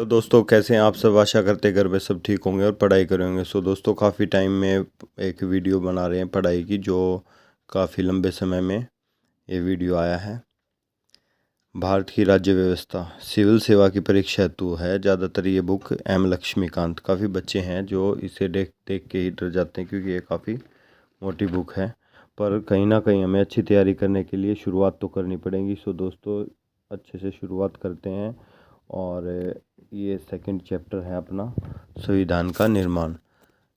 Hello दोस्तों, कैसे हैं आप सब। आशा करते हैं घर में सब ठीक होंगे और पढ़ाई कर रहे होंगे। सो दोस्तों, काफ़ी टाइम में एक वीडियो बना रहे हैं पढ़ाई की, जो काफ़ी लंबे समय में ये वीडियो आया है। भारत की राज्य व्यवस्था सिविल सेवा की परीक्षा हेतु है। ज़्यादातर ये बुक एम लक्ष्मीकांत, काफ़ी बच्चे हैं जो इसे देख देख के ही डर जाते हैं क्योंकि ये काफ़ी मोटी बुक है। पर कहीं ना कहीं हमें अच्छी तैयारी करने के लिए शुरुआत तो करनी पड़ेगी। सो दोस्तों, अच्छे से शुरुआत करते हैं। और ये सेकंड चैप्टर है अपना, संविधान का निर्माण।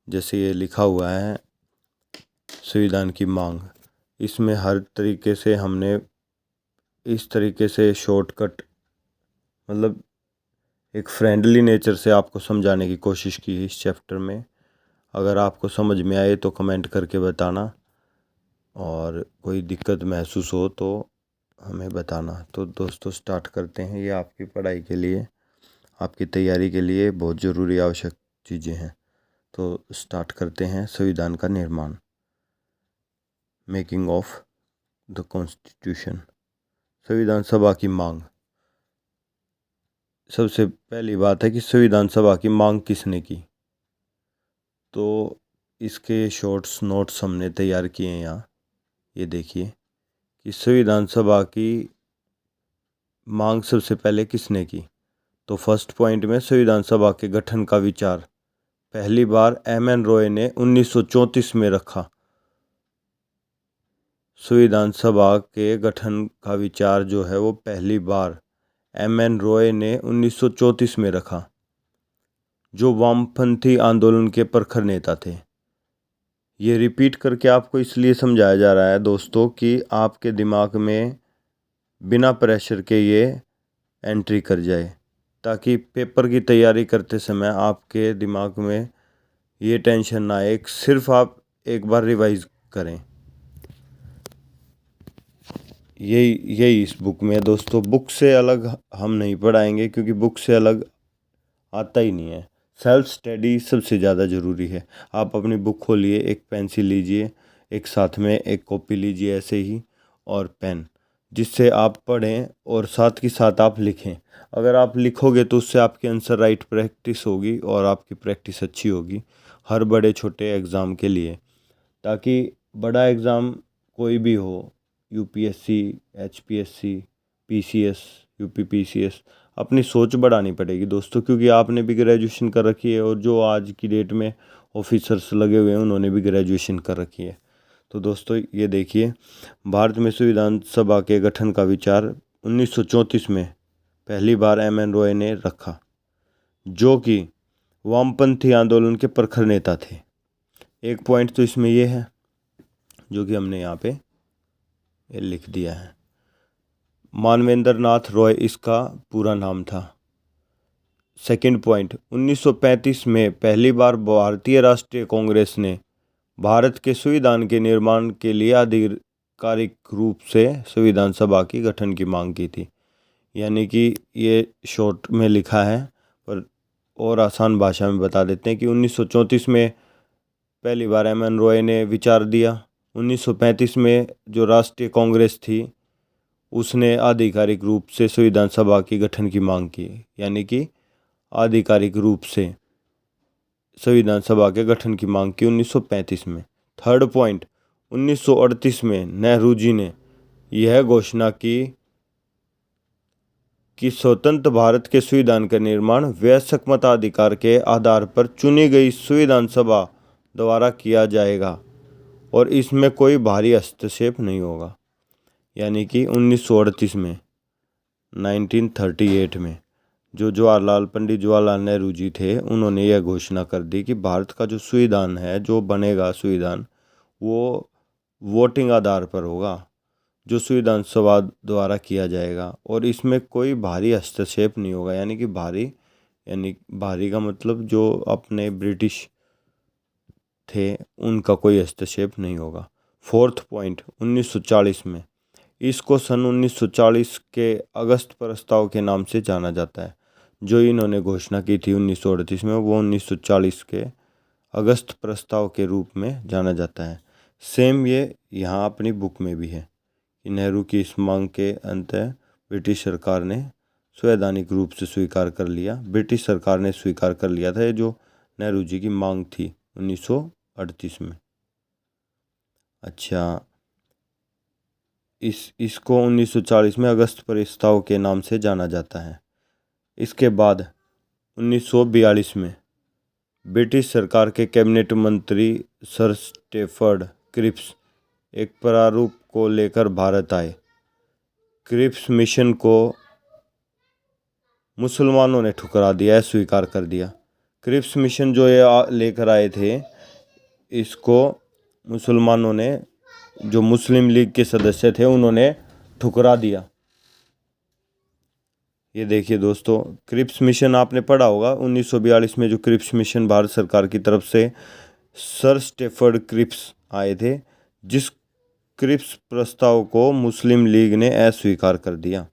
जैसे ये लिखा हुआ है, संविधान की मांग। इसमें हर तरीके से हमने इस तरीके से शॉर्टकट, मतलब एक फ्रेंडली नेचर से आपको समझाने की कोशिश की है इस चैप्टर में। अगर आपको समझ में आए तो कमेंट करके बताना, और कोई दिक्कत महसूस हो तो हमें बताना। तो दोस्तों, स्टार्ट करते हैं। ये आपकी पढ़ाई के लिए, आपकी तैयारी के लिए बहुत ज़रूरी आवश्यक चीज़ें हैं। तो स्टार्ट करते हैं। संविधान का निर्माण, मेकिंग ऑफ द कॉन्स्टिट्यूशन। संविधान सभा की मांग। सबसे पहली बात है कि संविधान सभा की मांग किसने की। तो इसके शॉर्ट्स नोट्स हमने तैयार किए हैं यहाँ। ये देखिए कि संविधान सभा की मांग सबसे पहले किसने की। तो फर्स्ट पॉइंट में, संविधान सभा के गठन का विचार पहली बार एम.एन. रॉय ने 1934 में रखा। संविधान सभा के गठन का विचार जो है वो पहली बार एम.एन. रॉय ने 1934 में रखा, जो वामपंथी आंदोलन के प्रखर नेता थे। ये रिपीट करके आपको इसलिए समझाया जा रहा है दोस्तों कि आपके दिमाग में बिना प्रेशर के ये एंट्री कर जाए, ताकि पेपर की तैयारी करते समय आपके दिमाग में ये टेंशन ना आए। सिर्फ आप एक बार रिवाइज करें। यही इस बुक में है दोस्तों। बुक से अलग हम नहीं पढ़ाएंगे क्योंकि बुक से अलग आता ही नहीं है। सेल्फ स्टडी सबसे ज़्यादा ज़रूरी है। आप अपनी बुक खोलिए, एक पेंसिल लीजिए, एक साथ में एक कॉपी लीजिए ऐसे ही, और पेन, जिससे आप पढ़ें और साथ के साथ आप लिखें। अगर आप लिखोगे तो उससे आपकी आंसर राइट प्रैक्टिस होगी और आपकी प्रैक्टिस अच्छी होगी हर बड़े छोटे एग्ज़ाम के लिए। ताकि बड़ा एग्ज़ाम कोई भी हो, यूपीएससी, एचपीएससी, पीसीएस, यूपीपीसीएस, अपनी सोच बढ़ानी पड़ेगी दोस्तों, क्योंकि आपने भी ग्रेजुएशन कर रखी है और जो आज की डेट में ऑफिसर्स लगे हुए हैं उन्होंने भी ग्रेजुएशन कर रखी है। तो दोस्तों, ये देखिए, भारत में संविधान सभा के गठन का विचार 1934 में पहली बार एम.एन. रॉय ने रखा, जो कि वामपंथी आंदोलन के प्रखर नेता थे। एक पॉइंट तो इसमें यह है जो कि हमने यहाँ पे लिख दिया है। मानवेंद्र नाथ रॉय इसका पूरा नाम था। सेकंड पॉइंट, 1935 में पहली बार भारतीय राष्ट्रीय कांग्रेस ने भारत के संविधान के निर्माण के लिए आधिकारिक रूप से संविधान सभा की गठन की मांग की थी। यानी कि ये शॉर्ट में लिखा है, पर और आसान भाषा में बता देते हैं कि 1934 में पहली बार एम.एन. रॉय ने विचार दिया। 1935 में जो राष्ट्रीय कांग्रेस थी उसने आधिकारिक रूप से संविधान सभा की गठन की मांग की। यानी कि आधिकारिक रूप से संविधान सभा के गठन की मांग की 1935 में। थर्ड पॉइंट, 1938 में नेहरू जी ने यह घोषणा की कि स्वतंत्र भारत के संविधान का निर्माण वयस्क मताधिकार के आधार पर चुनी गई संविधान सभा द्वारा किया जाएगा और इसमें कोई बाहरी हस्तक्षेप नहीं होगा। यानी कि 1938 में, 1938 में जो पंडित जवाहरलाल नेहरू जी थे, उन्होंने यह घोषणा कर दी कि भारत का जो संविधान है, जो बनेगा संविधान, वो वोटिंग आधार पर होगा, जो संविधान सभा द्वारा किया जाएगा और इसमें कोई बाहरी हस्तक्षेप नहीं होगा। यानी कि बाहरी का मतलब जो अपने ब्रिटिश थे उनका कोई हस्तक्षेप नहीं होगा। फोर्थ पॉइंट, 1940 में, इसको सन 1940 के अगस्त प्रस्ताव के नाम से जाना जाता है। जो इन्होंने घोषणा की थी 1938 में, वो 1940 के अगस्त प्रस्ताव के रूप में जाना जाता है। सेम ये यहाँ अपनी बुक में भी है कि नेहरू की इस मांग के अंत ब्रिटिश सरकार ने संवैधानिक रूप से स्वीकार कर लिया। ब्रिटिश सरकार ने स्वीकार कर लिया था, ये जो नेहरू जी की मांग थी 1938 में। अच्छा, इसको 1940 में अगस्त प्रस्ताव के नाम से जाना जाता है। इसके बाद 1942 में ब्रिटिश सरकार के कैबिनेट मंत्री सर स्टेफर्ड क्रिप्स एक प्रारूप को लेकर भारत आए। क्रिप्स मिशन को मुसलमानों ने ठुकरा दिया, स्वीकार कर दिया। क्रिप्स मिशन जो ये लेकर आए थे, इसको मुसलमानों ने, जो मुस्लिम लीग के सदस्य थे, उन्होंने ठुकरा दिया। ये देखिए दोस्तों, क्रिप्स मिशन आपने पढ़ा होगा। 1942 में जो क्रिप्स मिशन भारत सरकार की तरफ से सर स्टेफर्ड क्रिप्स आए थे, जिस क्रिप्स प्रस्ताव को मुस्लिम लीग ने अस्वीकार कर दिया।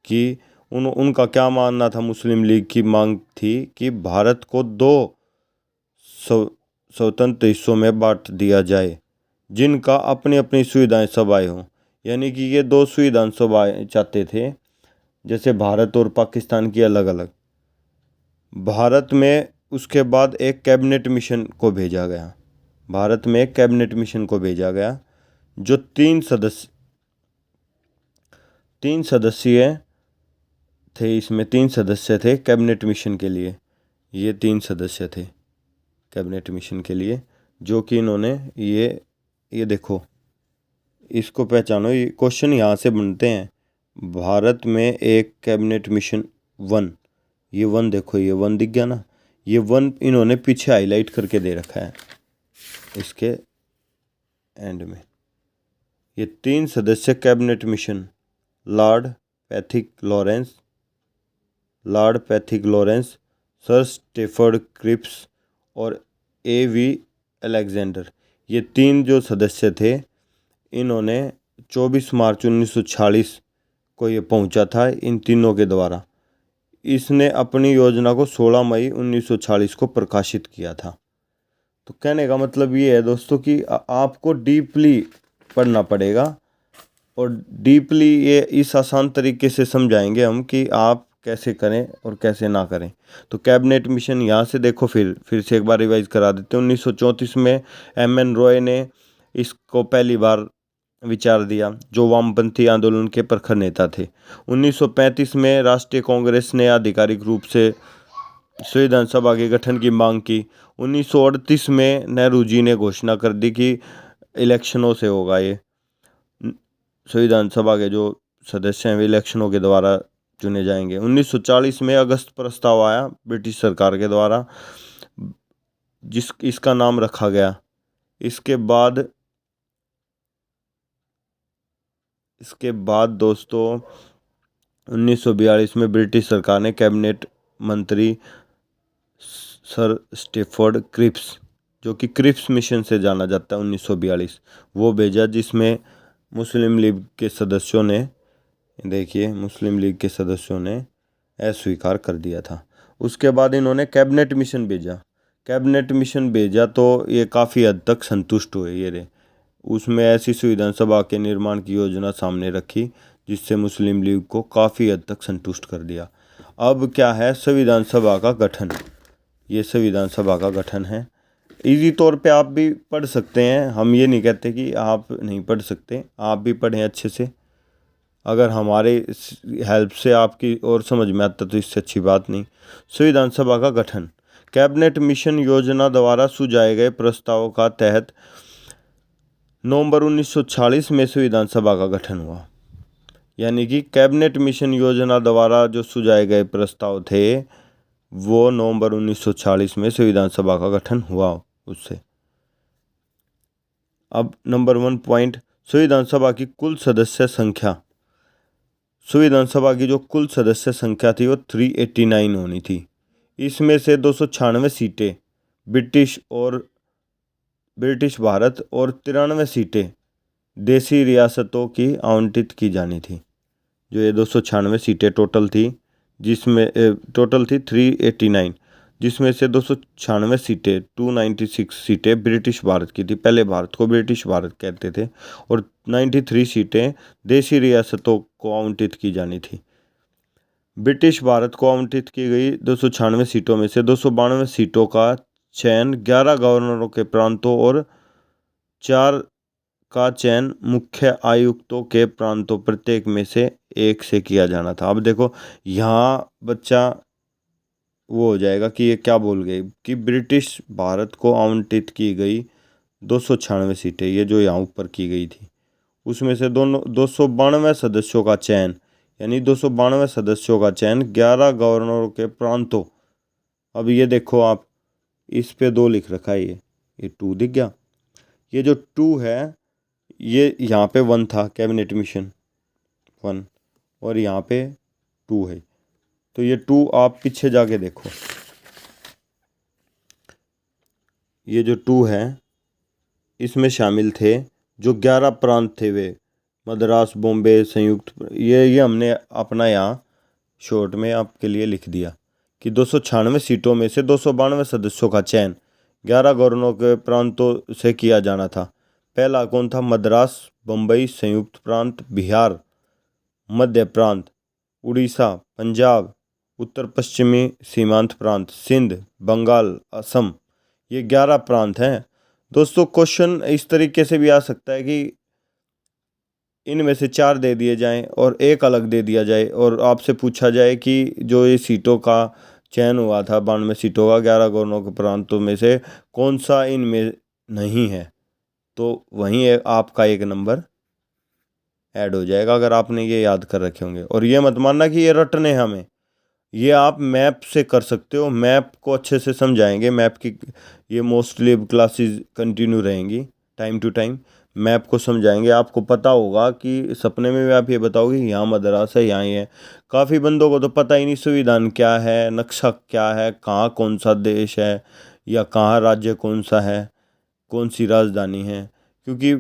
कि उनका क्या मानना था, मुस्लिम लीग की मांग थी कि भारत को 2 स्वतंत्र हिस्सों में बांट दिया जाए, जिनका अपनी अपनी सुविधाएं सभाएं हों। यानी कि ये 2 सुविधाएं सभाएं चाहते थे, जैसे भारत और पाकिस्तान की अलग अलग। भारत में उसके बाद एक कैबिनेट मिशन को भेजा गया। भारत में एक कैबिनेट मिशन को भेजा गया, जो 3 सदस्यीय थे। इसमें 3 सदस्य थे कैबिनेट मिशन के लिए। ये 3 सदस्य थे कैबिनेट मिशन के लिए, जो कि इन्होंने ये देखो, इसको पहचानो। ये क्वेश्चन यहाँ से बनते हैं। भारत में एक कैबिनेट मिशन 1, ये 1 देखो, ये 1 दिख गया ना। ये 1 इन्होंने पीछे हाईलाइट करके दे रखा है इसके एंड में। ये 3 सदस्य cabinet mission Lord Pethick Lawrence, sir Stafford Cripps और A.V. अलेक्जेंडर, ये 3 जो सदस्य थे, इन्होंने 24 मार्च 1946 को ये पहुंचा था इन तीनों के द्वारा। इसने अपनी योजना को 16 मई 1946 को प्रकाशित किया था। तो कहने का मतलब ये है दोस्तों कि आपको डीपली पढ़ना पड़ेगा, और डीपली ये इस आसान तरीके से समझाएंगे हम कि आप कैसे करें और कैसे ना करें। तो कैबिनेट मिशन यहाँ से देखो, फिर से एक बार रिवाइज करा देते हैं। 1934 में M.N. रॉय ने इसको पहली बार विचार दिया, जो वामपंथी आंदोलन के प्रखर नेता थे। 1935 में राष्ट्रीय कांग्रेस ने आधिकारिक रूप से संविधान सभा के गठन की मांग की। 1938 में नेहरू जी ने घोषणा कर दी कि इलेक्शनों से होगा, ये संविधान सभा के जो सदस्य हैं वे इलेक्शनों के द्वारा चुने जाएंगे। 1940 में अगस्त प्रस्ताव आया ब्रिटिश सरकार के द्वारा, इसका नाम रखा गया। इसके बाद दोस्तों 1942 में ब्रिटिश सरकार ने कैबिनेट मंत्री सर स्टेफर्ड क्रिप्स, जो कि क्रिप्स मिशन से जाना जाता है 1942, वो भेजा, जिसमें मुस्लिम लीग के सदस्यों ने, देखिए, मुस्लिम लीग के सदस्यों ने अस्वीकार कर दिया था। उसके बाद इन्होंने कैबिनेट मिशन भेजा तो ये काफ़ी हद तक संतुष्ट हुए। ये रहे, उसमें ऐसी संविधान सभा के निर्माण की योजना सामने रखी, जिससे मुस्लिम लीग को काफ़ी हद तक संतुष्ट कर दिया। अब क्या है, संविधान सभा का गठन। ये संविधान सभा का गठन है। इजी तौर पे आप भी पढ़ सकते हैं, हम ये नहीं कहते कि आप नहीं पढ़ सकते, आप भी पढ़ें अच्छे से। अगर हमारे हेल्प से आपकी और समझ में आता तो इससे अच्छी बात नहीं। संविधान सभा का गठन कैबिनेट मिशन योजना द्वारा सुझाए गए प्रस्तावों का तहत नवंबर 1946 में संविधान सभा का गठन हुआ। यानी कि कैबिनेट मिशन योजना द्वारा जो सुझाए गए प्रस्ताव थे, वो नवंबर 1946 में संविधान सभा का गठन हुआ उससे। अब नंबर 1 पॉइंट, संविधान सभा की कुल सदस्य संख्या। संविधान सभा की जो कुल सदस्य संख्या थी वो 389 होनी थी। इसमें से 296 सीटें ब्रिटिश भारत और 93 सीटें देसी रियासतों की आवंटित की जानी थी। जो ये 296 सीटें टोटल थी, जिसमें टोटल थी 389, जिसमें से 296 सीटें 296 सीटें ब्रिटिश भारत की थी। पहले भारत को ब्रिटिश भारत कहते थे, और 93 सीटें देसी रियासतों को आवंटित की जानी थी। ब्रिटिश भारत को आवंटित की गई 296 सीटों में से 292 सीटों का चयन 11 गवर्नरों के प्रांतों और 4 का चयन मुख्य आयुक्तों के प्रांतों प्रत्येक में से एक से किया जाना था। अब देखो यहाँ बच्चा वो हो जाएगा कि ये क्या बोल गए कि ब्रिटिश भारत को आवंटित की गई 296 सीटें, ये जो यहाँ ऊपर की गई थी, उसमें से दोनों 292 सदस्यों का चयन, यानी 292 सदस्यों का चयन 11 गवर्नरों के प्रांतों। अब ये देखो आप, इस पे 2 लिख रखा है, ये 2 दिख गया। ये जो 2 है ये यहाँ पे 1 था, कैबिनेट मिशन 1, और यहाँ पे 2 है। तो ये 2 आप पीछे जाके देखो, ये जो 2 है इसमें शामिल थे जो 11 प्रांत थे, वे मद्रास, बॉम्बे, संयुक्त, ये हमने अपना यहाँ शॉर्ट में आपके लिए लिख दिया कि 296 सीटों में से 292 सदस्यों का चयन 11 गवर्नरों के प्रांतों से किया जाना था। पहला कौन था? मद्रास, बम्बई, संयुक्त प्रांत, बिहार, मध्य प्रांत, उड़ीसा, पंजाब, उत्तर पश्चिमी सीमांत प्रांत, सिंध, बंगाल, असम। ये 11 प्रांत हैं। दोस्तों क्वेश्चन इस तरीके से भी आ सकता है कि इनमें से 4 दे दिए जाएं और एक अलग दे दिया जाए और आपसे पूछा जाए कि जो ये सीटों का चयन हुआ था 92 सीटों का 11 गवर्नरों के प्रांतों में से कौन सा इनमें नहीं है, तो वहीं आपका एक नंबर ऐड हो जाएगा अगर आपने ये याद कर रखे होंगे। और ये मत मानना कि ये रटने हमें, ये आप मैप से कर सकते हो, मैप को अच्छे से समझाएंगे। मैप की ये मोस्टली क्लासेस कंटिन्यू रहेंगी, टाइम टू टाइम मैप को समझाएंगे। आपको पता होगा कि सपने में भी आप ये बताओगे यहाँ मद्रास है, यहाँ ही है। काफ़ी बंदों को तो पता ही नहीं संविधान क्या है, नक्शा क्या है, कहाँ कौन सा देश है या कहाँ राज्य कौन सा है, कौन सी राजधानी है, क्योंकि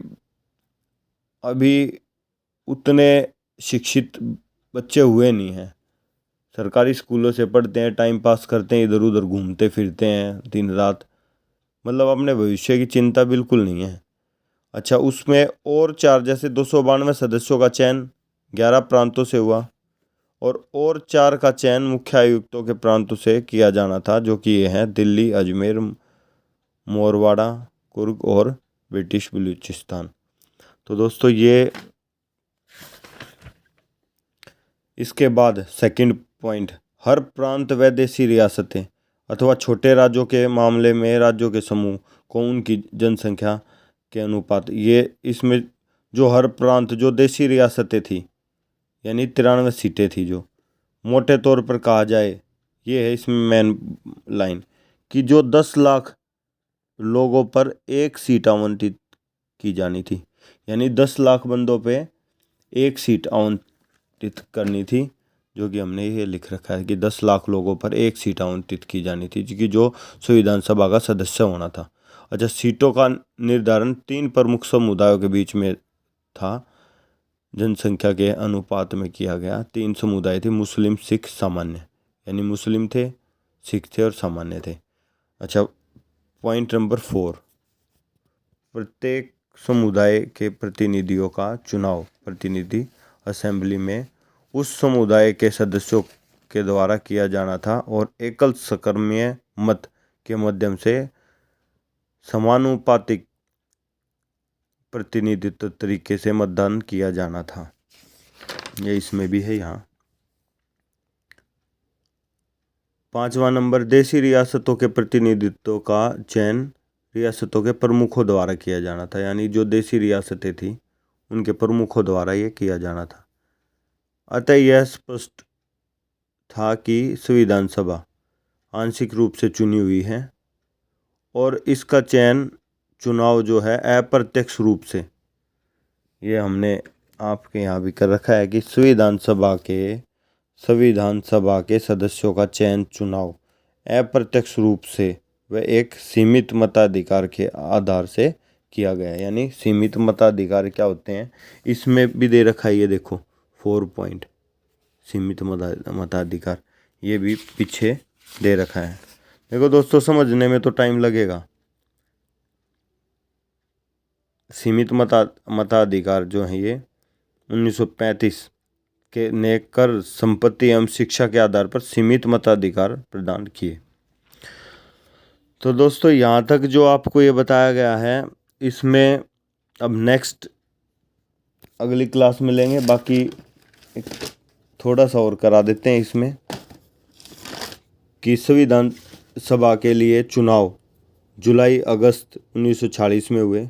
अभी उतने शिक्षित बच्चे हुए नहीं हैं। सरकारी स्कूलों से पढ़ते हैं, टाइम पास करते हैं, इधर उधर घूमते फिरते हैं दिन रात, मतलब अपने भविष्य की चिंता बिल्कुल नहीं है। अच्छा, उसमें और 4, जैसे 292 सदस्यों का चयन 11 प्रांतों से हुआ और 4 का चयन मुख्य आयुक्तों के प्रांतों से किया जाना था, जो कि ये हैं दिल्ली, अजमेर, मोरवाड़ा, कुर्ग और ब्रिटिश बलूचिस्तान। तो दोस्तों ये इसके बाद सेकंड पॉइंट, हर प्रांत व देशी रियासतें अथवा छोटे राज्यों के मामले में राज्यों के समूह को उनकी जनसंख्या के अनुपात। ये इसमें जो हर प्रांत, जो देशी रियासतें थी, यानी 93 सीटें थी, जो मोटे तौर पर कहा जाए, ये है इसमें मेन लाइन कि जो 10 लाख लोगों पर एक सीट आवंटित की जानी थी, यानी 10 लाख बंदों पे एक सीट आवंटित करनी थी, जो कि हमने ये लिख रखा है कि 10 लाख लोगों पर एक सीट आवंटित की जानी थी, कि जो संविधान सभा का सदस्य होना था। अच्छा, सीटों का निर्धारण 3 प्रमुख समुदायों के बीच में था, जनसंख्या के अनुपात में किया गया। 3 समुदाय थे, मुस्लिम, सिख, सामान्य, यानी मुस्लिम थे, सिख थे और सामान्य थे। अच्छा, पॉइंट नंबर 4, प्रत्येक समुदाय के प्रतिनिधियों का चुनाव प्रतिनिधि असेंबली में उस समुदाय के सदस्यों के द्वारा किया जाना था और एकल सकर्मय मत के माध्यम से समानुपातिक प्रतिनिधित्व तरीके से मतदान किया जाना था। ये इसमें भी है यहाँ। 5वां नंबर, देशी रियासतों के प्रतिनिधित्व का चयन रियासतों के प्रमुखों द्वारा किया जाना था, यानी जो देशी रियासतें थी उनके प्रमुखों द्वारा ये किया जाना था। अतः यह स्पष्ट था कि संविधान सभा आंशिक रूप से चुनी हुई है और इसका चुनाव जो है अप्रत्यक्ष रूप से, ये हमने आपके यहाँ भी कर रखा है कि संविधान सभा के सदस्यों का चुनाव अप्रत्यक्ष रूप से व एक सीमित मताधिकार के आधार से किया गया। यानी सीमित मताधिकार क्या होते हैं इसमें भी दे रखा है, ये देखो 4 पॉइंट, सीमित मताधिकार ये भी पीछे दे रखा है। देखो दोस्तों, समझने में तो टाइम लगेगा। सीमित मताधिकार जो है ये 1935 के ने कर, संपत्ति एवं शिक्षा के आधार पर सीमित मताधिकार प्रदान किए। तो दोस्तों यहाँ तक जो आपको ये बताया गया है, इसमें अब नेक्स्ट अगली क्लास में लेंगे। बाकी थोड़ा सा और करा देते हैं इसमें कि संविधान सभा के लिए चुनाव जुलाई अगस्त 1946 में हुए।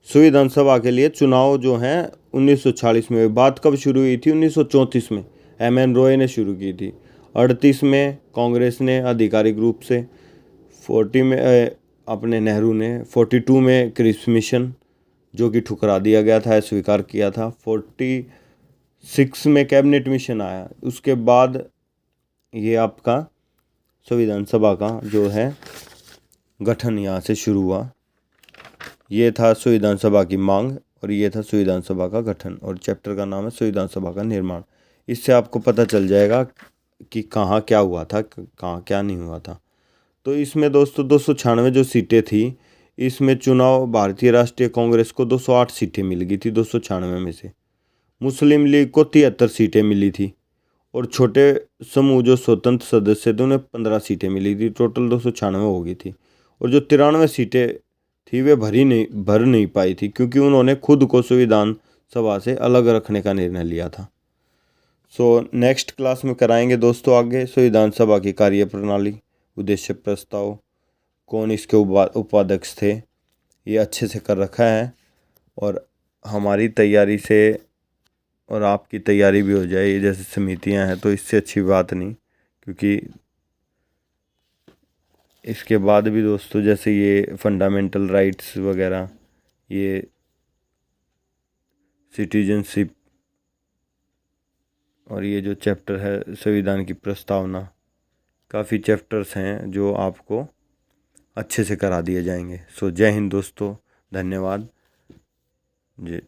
संविधान सभा के लिए चुनाव जो हैं 1946 में हुए। बात कब शुरू हुई थी? 1934 में एम.एन. रॉय ने शुरू की थी। 38 में कांग्रेस ने आधिकारिक रूप से, 40 में अपने नेहरू ने, 42 में क्रिप्स मिशन जो कि ठुकरा दिया गया था, स्वीकार किया था, 46 में कैबिनेट मिशन आया। उसके बाद ये आपका संविधान सभा का जो है गठन यहाँ से शुरू हुआ। ये था संविधान सभा की मांग और ये था संविधान सभा का गठन, और चैप्टर का नाम है संविधान सभा का निर्माण। इससे आपको पता चल जाएगा कि कहाँ क्या हुआ था, कहाँ क्या नहीं हुआ था। तो इसमें दोस्तों 296 जो सीटें थी, इसमें चुनाव भारतीय राष्ट्रीय कांग्रेस को 208 सीटें मिल गई थी 296 में से। मुस्लिम लीग को 73 सीटें मिली थी और छोटे समूह जो स्वतंत्र सदस्य थे उन्हें 15 सीटें मिली थी। टोटल 296 हो गई थी। और जो 93 सीटें थी वे भर नहीं पाई थी, क्योंकि उन्होंने खुद को संविधान सभा से अलग रखने का निर्णय लिया था। सो नेक्स्ट क्लास में कराएंगे दोस्तों आगे संविधान सभा की कार्यप्रणाली, उद्देश्य, प्रस्ताव, कौन इसके उपाध्यक्ष थे, ये अच्छे से कर रखा है। और हमारी तैयारी से और आपकी तैयारी भी हो जाए, ये जैसे समितियां हैं, तो इससे अच्छी बात नहीं। क्योंकि इसके बाद भी दोस्तों जैसे ये फंडामेंटल राइट्स वगैरह, ये सिटीजनशिप, और ये जो चैप्टर है संविधान की प्रस्तावना, काफ़ी चैप्टर्स हैं जो आपको अच्छे से करा दिए जाएंगे। सो जय हिंद दोस्तों, धन्यवाद जी।